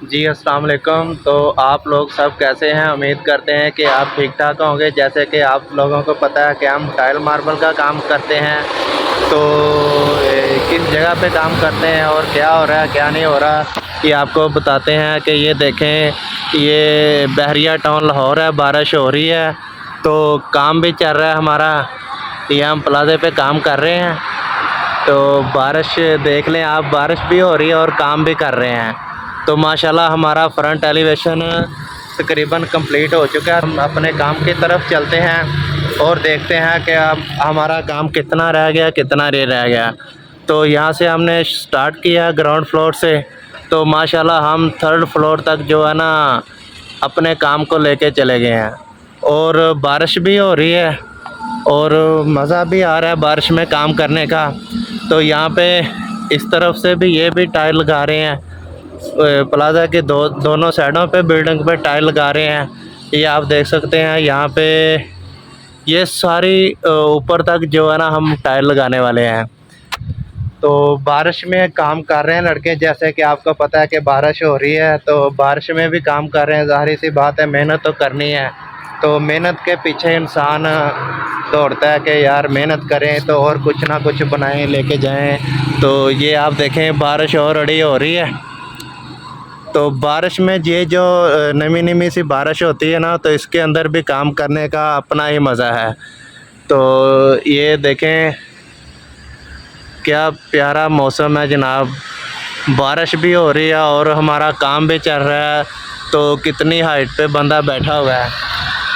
जी अस्सलाम वालेकुम। तो आप लोग सब कैसे हैं? उम्मीद करते हैं कि आप ठीक ठाक होंगे। जैसे कि आप लोगों को पता है कि हम टाइल मार्बल का काम करते हैं। तो किस जगह पे काम करते हैं और क्या हो रहा है क्या नहीं हो रहा, ये आपको बताते हैं। कि ये देखें, ये बहरिया टाउन लाहौर है, बारिश हो रही है तो काम भी चल रहा है हमारा। ये हम प्लाजे पे काम कर रहे हैं तो बारिश देख लें आप, बारिश भी हो रही है और काम भी कर रहे हैं। तो माशाल्लाह हमारा फ्रंट एलिवेशन तकरीबन कंप्लीट हो चुका है। हम अपने काम की तरफ चलते हैं और देखते हैं कि अब हमारा काम कितना रह गया, कितना रह गया। तो यहाँ से हमने स्टार्ट किया ग्राउंड फ्लोर से, तो माशाल्लाह हम थर्ड फ्लोर तक जो है ना अपने काम को लेके चले गए हैं। और बारिश भी हो रही है और मज़ा भी आ रहा है बारिश में काम करने का। तो यहाँ पे इस तरफ से भी ये भी टाइल लगा रहे हैं, प्लाजा के दोनों साइडों पे बिल्डिंग पे टाइल लगा रहे हैं। ये आप देख सकते हैं यहाँ पे, ये सारी ऊपर तक जो है ना हम टाइल लगाने वाले हैं। तो बारिश में काम कर रहे हैं लड़के, जैसे कि आपको पता है कि बारिश हो रही है तो बारिश में भी काम कर रहे हैं। ज़ाहिर सी बात है, मेहनत तो करनी है। तो मेहनत के पीछे इंसान दौड़ता है कि यार मेहनत करें तो और कुछ ना कुछ बनाएं, लेके जाएं। तो ये आप देखें, बारिश और अड़ी हो रही है। तो बारिश में ये जो नमी नमी सी बारिश होती है ना, तो इसके अंदर भी काम करने का अपना ही मज़ा है। तो ये देखें, क्या प्यारा मौसम है जनाब। बारिश भी हो रही है और हमारा काम भी चल रहा है। तो कितनी हाइट पे बंदा बैठा हुआ है।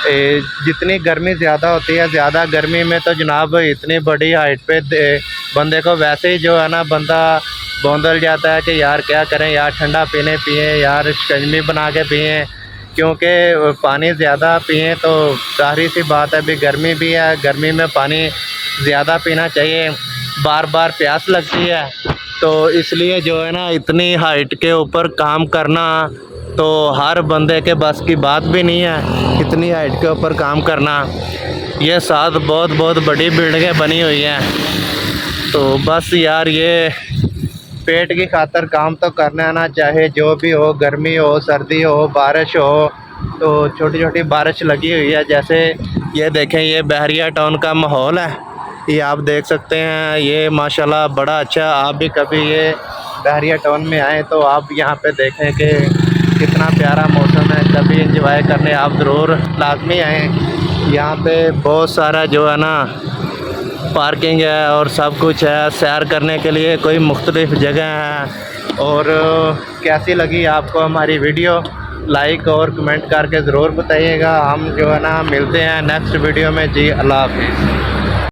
जितनी गर्मी ज़्यादा होती है, ज़्यादा गर्मी में तो जनाब इतनी बड़ी हाइट पे बंदे को वैसे ही जो है ना बंदा बौंदल जाता है कि यार क्या करें यार, ठंडा पीने पिए यार, शिकंजवी बना के पिए। क्योंकि पानी ज़्यादा पिए तो ज़ाहिर सी बात है, अभी गर्मी भी है, गर्मी में पानी ज़्यादा पीना चाहिए, बार बार प्यास लगती है। तो इसलिए जो है ना इतनी हाइट के ऊपर काम करना तो हर बंदे के बस की बात भी नहीं है, इतनी हाइट के ऊपर काम करना। ये साथ बहुत बहुत बड़ी बिल्डिंगें बनी हुई हैं। तो बस यार, ये पेट की खातर काम तो करना है ना, चाहे जो भी हो, गर्मी हो, सर्दी हो, बारिश हो। तो छोटी छोटी बारिश लगी हुई है। जैसे ये देखें, ये बहरिया टाउन का माहौल है, ये आप देख सकते हैं। ये माशाल्लाह बड़ा अच्छा। आप भी कभी ये बहरिया टाउन में आएँ तो आप यहाँ पे देखें कि कितना प्यारा मौसम है। कभी एंजॉय करने आप ज़रूर लाजमी आएँ। यहाँ पे बहुत सारा जो है ना पार्किंग है और सब कुछ है, सैर करने के लिए कोई मुख्तलिफ़ जगह है। और कैसी लगी आपको हमारी वीडियो, लाइक और कमेंट करके ज़रूर बताइएगा। हम जो है ना मिलते हैं नेक्स्ट वीडियो में। जी अल्लाह हाफिज़।